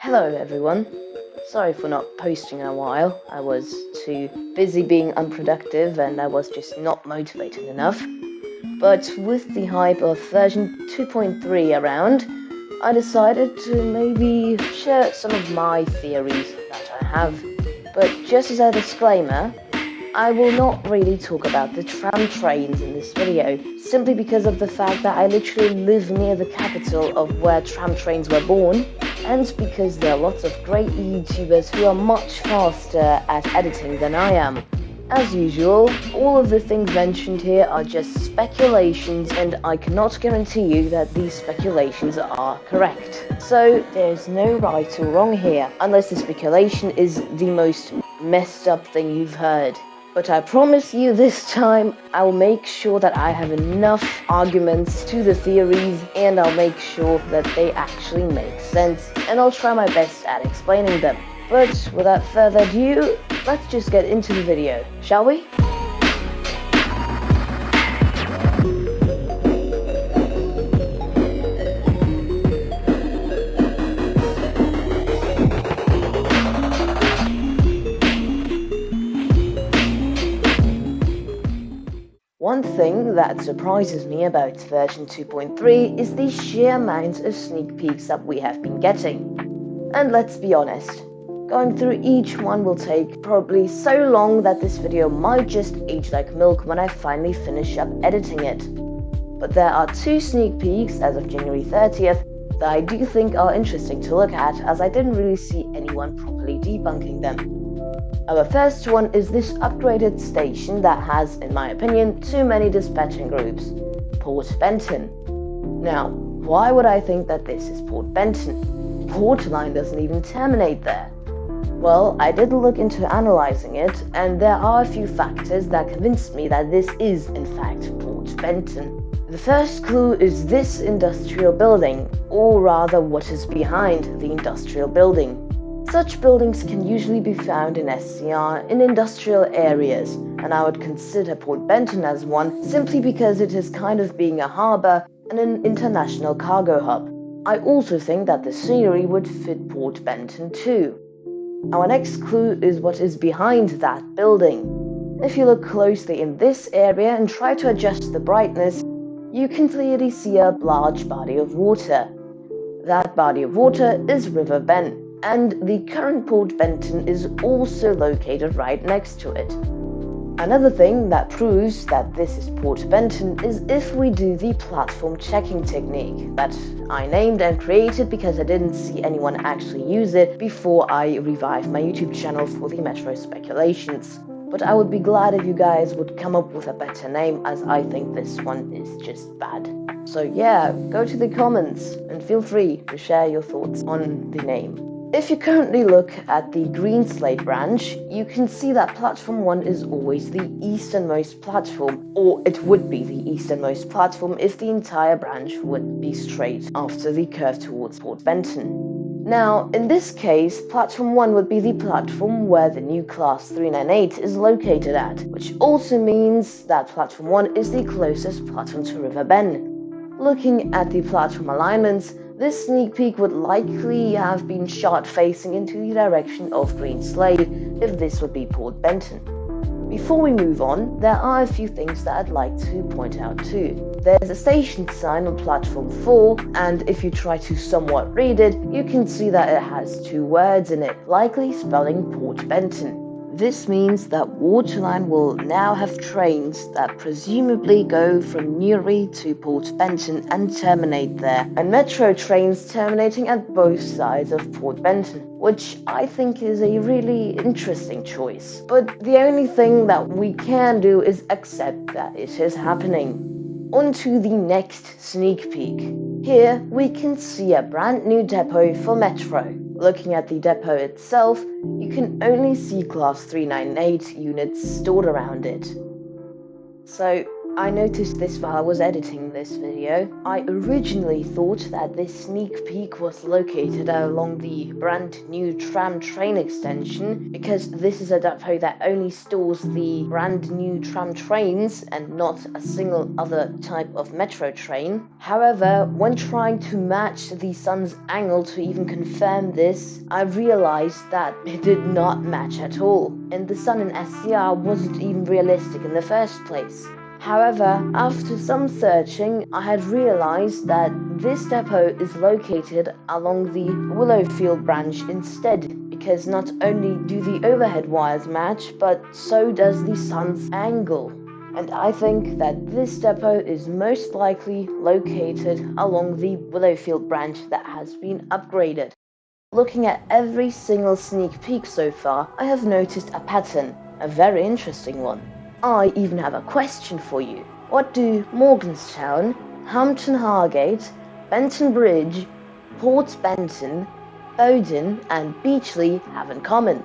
Hello everyone. Sorry for not posting in a while. I was too busy being unproductive and I was just not motivated enough. But with the hype of version 2.3 around, I decided to maybe share some of my theories that I have. But just as a disclaimer, I will not really talk about the tram-trains in this video, simply because of the fact that I literally live near the capital of where tram-trains were born, and because there are lots of great YouTubers who are much faster at editing than I am. As usual, all of the things mentioned here are just speculations, and I cannot guarantee you that these speculations are correct. So there's no right or wrong here, unless the speculation is the most messed up thing you've heard. But I promise you this time, I'll make sure that I have enough arguments to the theories, and I'll make sure that they actually make sense, and I'll try my best at explaining them. But without further ado, let's just get into the video, shall we? One thing that surprises me about version 2.3 is the sheer amount of sneak peeks that we have been getting. And let's be honest, going through each one will take probably so long that this video might just age like milk when I finally finish up editing it. But there are two sneak peeks as of January 30th that I do think are interesting to look at, as I didn't really see anyone properly debunking them. Our first one is this upgraded station that has, in my opinion, too many dispatching groups. Port Benton. Now, why would I think that this is Port Benton? Port line doesn't even terminate there. Well, I did look into analysing it, and there are a few factors that convinced me that this is, in fact, Port Benton. The first clue is this industrial building, or rather what is behind the industrial building. Such buildings can usually be found in SCR in industrial areas, and I would consider Port Benton as one simply because it is kind of being a harbour and an international cargo hub. I also think that the scenery would fit Port Benton too. Our next clue is what is behind that building. If you look closely in this area and try to adjust the brightness, you can clearly see a large body of water. That body of water is River Benton, and the current Port Benton is also located right next to it. Another thing that proves that this is Port Benton is if we do the platform checking technique that I named and created because I didn't see anyone actually use it before I revived my YouTube channel for the metro speculations. But I would be glad if you guys would come up with a better name, as I think this one is just bad. So yeah, go to the comments and feel free to share your thoughts on the name. If you currently look at the green slate branch, you can see that platform 1 is always the easternmost platform, or it would be the easternmost platform if the entire branch would be straight after the curve towards Port Benton. Now, in this case, platform 1 would be the platform where the new class 398 is located at, which also means that platform 1 is the closest platform to River Benton. Looking at the platform alignments, this sneak peek would likely have been shot facing into the direction of Green Slate if this would be Port Benton. Before we move on, there are a few things that I'd like to point out too. There's a station sign on platform 4, and if you try to somewhat read it, you can see that it has two words in it, likely spelling Port Benton. This means that Waterline will now have trains that presumably go from Newry to Port Benton and terminate there, and metro trains terminating at both sides of Port Benton, which I think is a really interesting choice. But the only thing that we can do is accept that it is happening. On to the next sneak peek. Here we can see a brand new depot for metro. Looking at the depot itself, you can only see class 398 units stored around it. So I noticed this while I was editing this video. I originally thought that this sneak peek was located along the brand new tram-train extension, because this is a depot that only stores the brand new tram-trains and not a single other type of metro train. However, when trying to match the sun's angle to even confirm this, I realized that it did not match at all, and the sun in SCR wasn't even realistic in the first place. However, after some searching, I had realized that this depot is located along the Willowfield branch instead, because not only do the overhead wires match, but so does the sun's angle. And I think that this depot is most likely located along the Willowfield branch that has been upgraded. Looking at every single sneak peek so far, I have noticed a pattern, a very interesting one. I even have a question for you. What do Morganstown, Hampton Hargate, Benton Bridge, Port Benton, Bowden and Beachley have in common?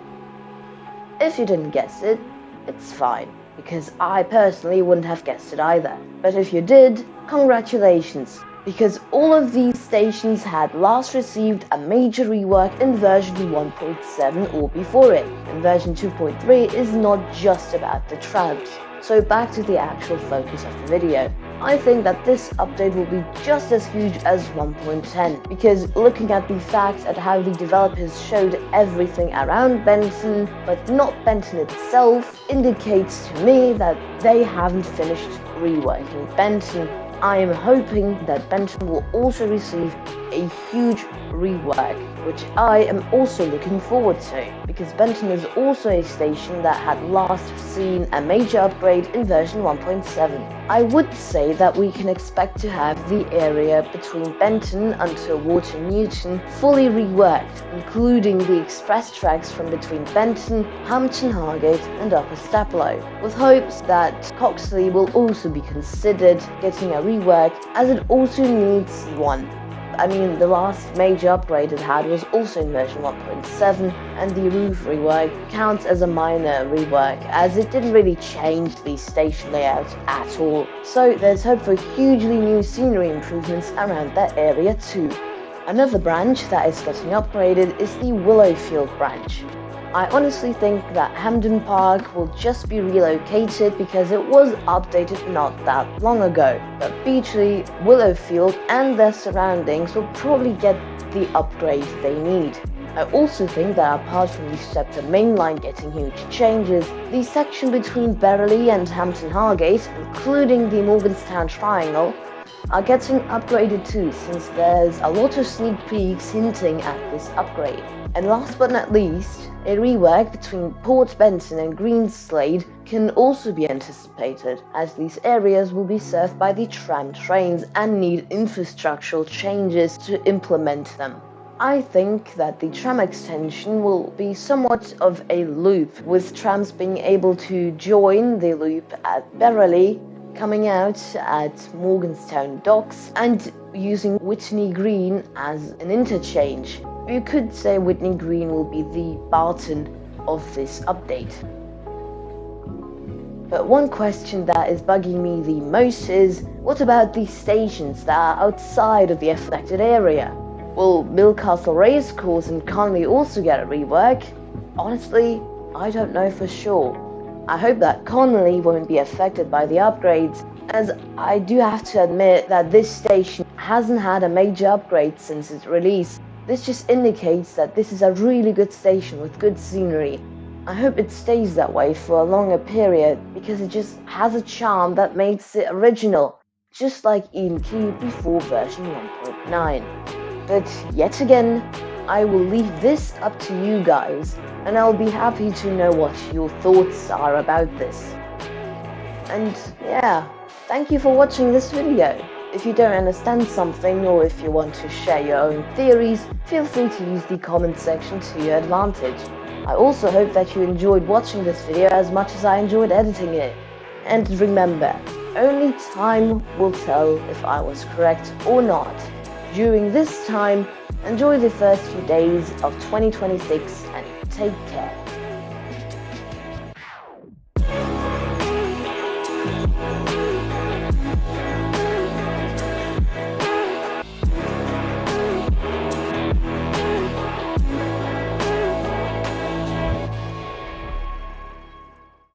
If you didn't guess it, it's fine, because I personally wouldn't have guessed it either. But if you did, congratulations, because all of these stations had last received a major rework in version 1.7 or before it, and version 2.3 is not just about the trams. So back to the actual focus of the video. I think that this update will be just as huge as 1.10, because looking at the facts at how the developers showed everything around Benton, but not Benton itself, indicates to me that they haven't finished reworking Benton. I am hoping that Benton will also receive a huge rework, which I am also looking forward to, because Benton is also a station that had last seen a major upgrade in version 1.7. I would say that we can expect to have the area between Benton until Water Newton fully reworked, including the express tracks from between Benton, Hampton Hargate and Upper Staplow, with hopes that Coxley will also be considered getting a rework, as it also needs one. I mean, the last major upgrade it had was also in version 1.7, and the roof rework counts as a minor rework, as it didn't really change the station layout at all. So there's hope for hugely new scenery improvements around that area too. Another branch that is getting upgraded is the Willowfield branch. I honestly think that Hampden Park will just be relocated because it was updated not that long ago, but Beachley, Willowfield and their surroundings will probably get the upgrade they need. I also think that apart from the Stepford main line getting huge changes, the section between Berrily and Hampton Hargate, including the Morganstown Triangle, are getting upgraded too, since there's a lot of sneak peeks hinting at this upgrade. And last but not least, a rework between Port Benton and Greenslade can also be anticipated, as these areas will be served by the tram-trains and need infrastructural changes to implement them. I think that the tram extension will be somewhat of a loop, with trams being able to join the loop at Berrily, coming out at Morganstown Docks, and using Whitney Green as an interchange. You could say Whitney Green will be the Barton of this update. But one question that is bugging me the most is, what about these stations that are outside of the affected area? Will Millcastle Racecourse and Conley also get a rework? Honestly, I don't know for sure. I hope that Conley won't be affected by the upgrades, as I do have to admit that this station hasn't had a major upgrade since its release. This just indicates that this is a really good station with good scenery. I hope it stays that way for a longer period, because it just has a charm that makes it original, just like Eden Key before version 1.9. But yet again, I will leave this up to you guys, and I'll be happy to know what your thoughts are about this. And yeah, thank you for watching this video. If you don't understand something, or if you want to share your own theories, feel free to use the comment section to your advantage. I also hope that you enjoyed watching this video as much as I enjoyed editing it. And remember, only time will tell if I was correct or not. During this time, enjoy the first few days of 2026 and take care.